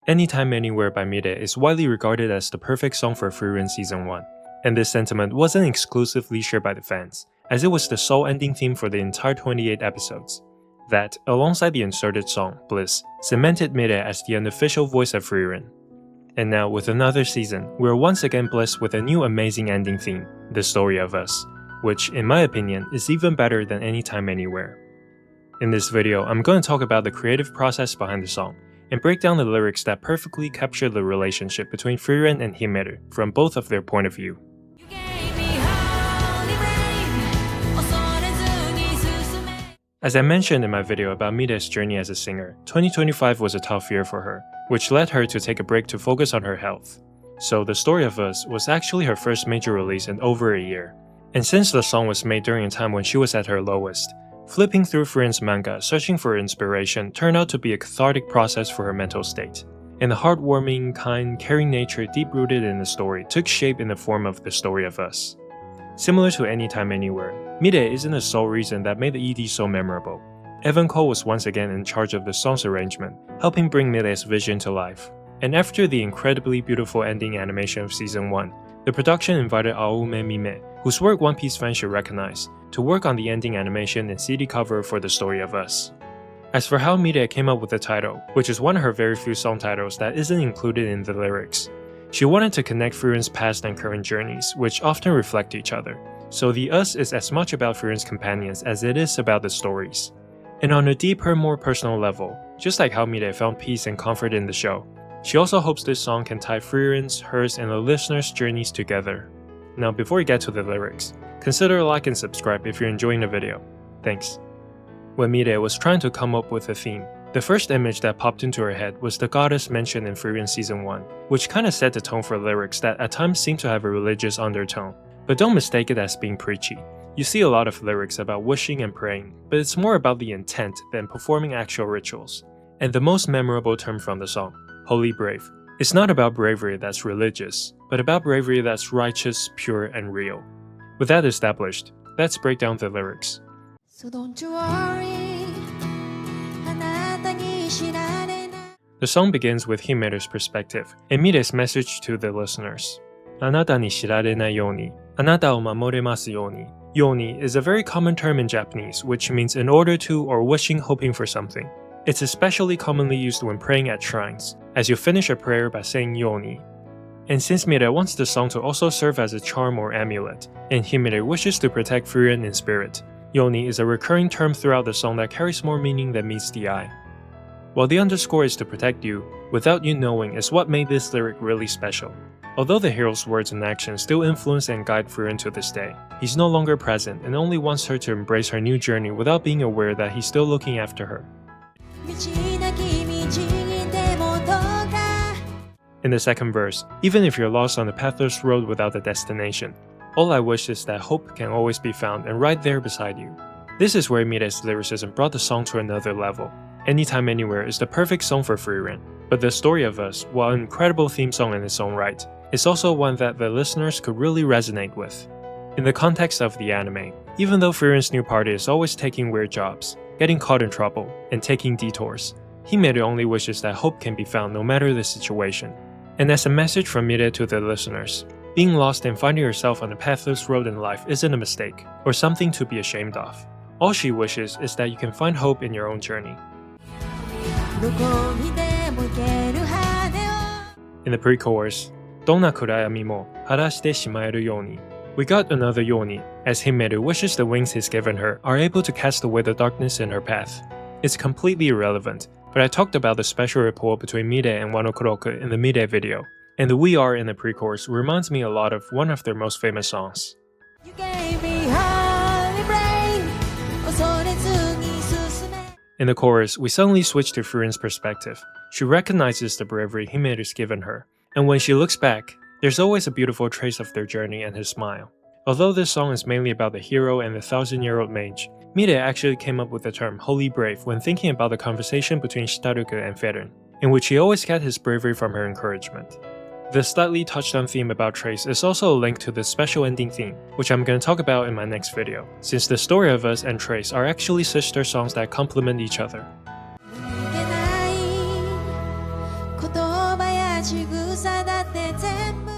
Anytime Anywhere by milet is widely regarded as the perfect song for Frieren Season 1, and this sentiment wasn't exclusively shared by the fans, as it was the sole ending theme for the entire 28 episodes. That, alongside the inserted song, Bliss, cemented milet as the unofficial voice of Frieren. And now, with another season, we are once again blessed with a new amazing ending theme, The Story of Us, which, in my opinion, is even better than Anytime Anywhere. In this video, I'm going to talk about the creative process behind the song, and break down the lyrics that perfectly capture the relationship between Frieren and Himmeru from both of their point of view. As I mentioned in my video about milet's journey as a singer, 2025 was a tough year for her, which led her to take a break to focus on her health. So The Story of Us was actually her first major release in over a year. And since the song was made during a time when she was at her lowest, flipping through Frieren's manga searching for inspiration turned out to be a cathartic process for her mental state. And the heartwarming, kind, caring nature deep-rooted in the story took shape in the form of The Story of Us. Similar to Anytime Anywhere, milet isn't the sole reason that made the ED so memorable. Evan Cole was once again in charge of the song's arrangement, helping bring milet's vision to life. And after the incredibly beautiful ending animation of Season 1, the production invited Aoume Mime, whose work One Piece fans should recognize, to work on the ending animation and CD cover for The Story of Us. As for how milet came up with the title, which is one of her very few song titles that isn't included in the lyrics, she wanted to connect Frieren's past and current journeys, which often reflect each other. So the Us is as much about Frieren's companions as it is about the stories. And on a deeper, more personal level, just like how milet found peace and comfort in the show, she also hopes this song can tie Frieren's, hers, and the listeners' journeys together. Now before we get to the lyrics, consider a like and subscribe if you're enjoying the video. Thanks. When milet was trying to come up with a theme, the first image that popped into her head was the goddess mentioned in Frieren Season 1, which kinda set the tone for lyrics that at times seem to have a religious undertone. But don't mistake it as being preachy. You see a lot of lyrics about wishing and praying, but it's more about the intent than performing actual rituals. And the most memorable term from the song, Holy Brave, it's not about bravery that's religious, but about bravery that's righteous, pure, and real. With that established, let's break down the lyrics. So don't you worry. The song begins with Himmeru's perspective, and milet's message to the listeners. あなたに知られないように、あなたを守れますように. Yoni is a very common term in Japanese, which means in order to or wishing, hoping for something. It's especially commonly used when praying at shrines, as you finish a prayer by saying Yoni. And since milet wants the song to also serve as a charm or amulet, and Himmeru wishes to protect Frieren in spirit, Yoni is a recurring term throughout the song that carries more meaning than meets the eye. While the underscore is to protect you, without you knowing is what made this lyric really special. Although the hero's words and actions still influence and guide Frieren to this day, he's no longer present and only wants her to embrace her new journey without being aware that he's still looking after her. In the second verse, even if you're lost on the pathless road without a destination, all I wish is that hope can always be found and right there beside you. This is where milet's lyricism brought the song to another level. Anytime Anywhere is the perfect song for Frieren, but The Story of Us, while an incredible theme song in its own right, is also one that the listeners could really resonate with. In the context of the anime, even though Frieren's new party is always taking weird jobs, getting caught in trouble, and taking detours, Himmeru only wishes that hope can be found no matter the situation. And as a message from milet to the listeners, being lost and finding yourself on a pathless road in life isn't a mistake, or something to be ashamed of. All she wishes is that you can find hope in your own journey. In the pre-chorus, どんな暗闇も晴らしてしまえるように, we got another Yoni, as Himmeru wishes the wings he's given her are able to cast away the darkness in her path. It's completely irrelevant, but I talked about the special rapport between milet and Wano Kuroku in the milet video, and the We Are in the pre-chorus reminds me a lot of one of their most famous songs. You gave me holy rain. In the chorus, we suddenly switch to Frieren's perspective. She recognizes the bravery Himmeru's given her, and when she looks back, there's always a beautiful trace of their journey and his smile. Although this song is mainly about the hero and the 1,000-year-old mage, milet actually came up with the term Holy Brave when thinking about the conversation between Shitaruku and Frieren, in which he always got his bravery from her encouragement. The slightly touched on theme about Trace is also a link to the special ending theme, which I'm going to talk about in my next video, since The Story of Us and Trace are actually sister songs that complement each other. 言葉や仕草だって全部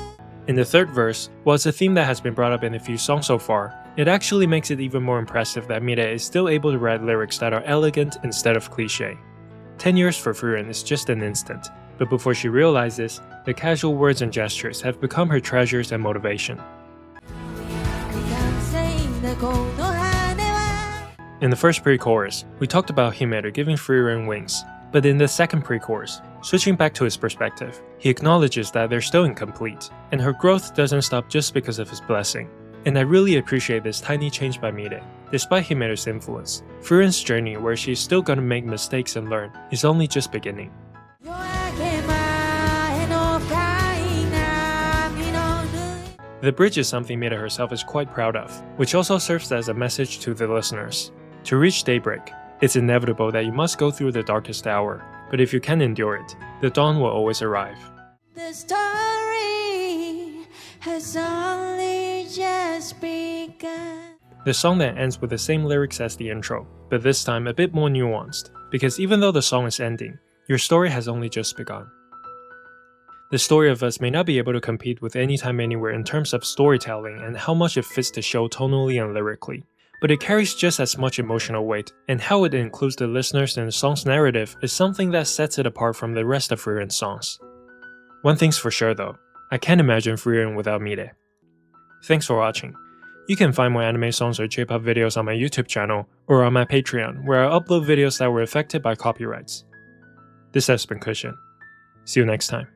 In the third verse, while it's a theme that has been brought up in a few songs so far, it actually makes it even more impressive that milet is still able to write lyrics that are elegant instead of cliché. 10 years for Frieren is just an instant, but before she realizes, the casual words and gestures have become her treasures and motivation. 完成なこの羽は In the first pre-chorus, we talked about Himeru giving Frieren wings, but in the second pre-chorus, switching back to his perspective, he acknowledges that they're still incomplete, and her growth doesn't stop just because of his blessing. And I really appreciate this tiny change by milet. Despite Himeru's influence, Frieren's journey where she's still gonna make mistakes and learn is only just beginning. 夜明け前の深い波の縫い The bridge is something milet herself is quite proud of, which also serves as a message to the listeners. To reach daybreak, it's inevitable that you must go through the darkest hour, but if you can endure it, the dawn will always arrive. The story has only just begun. The song then ends with the same lyrics as the intro, but this time a bit more nuanced, because even though the song is ending, your story has only just begun. The story of us may not be able to compete with Anytime Anywhere in terms of storytelling and how much it fits the show tonally and lyrically, but it carries just as much emotional weight, and how it includes the listeners in the song's narrative is something that sets it apart from the rest of Frieren's songs. One thing's for sure though, I can't imagine Frieren without milet. Thanks for watching. You can find more anime songs or J-pop videos on my YouTube channel or on my Patreon, where I upload videos that were affected by copyrights. This has been Cushion. See you next time.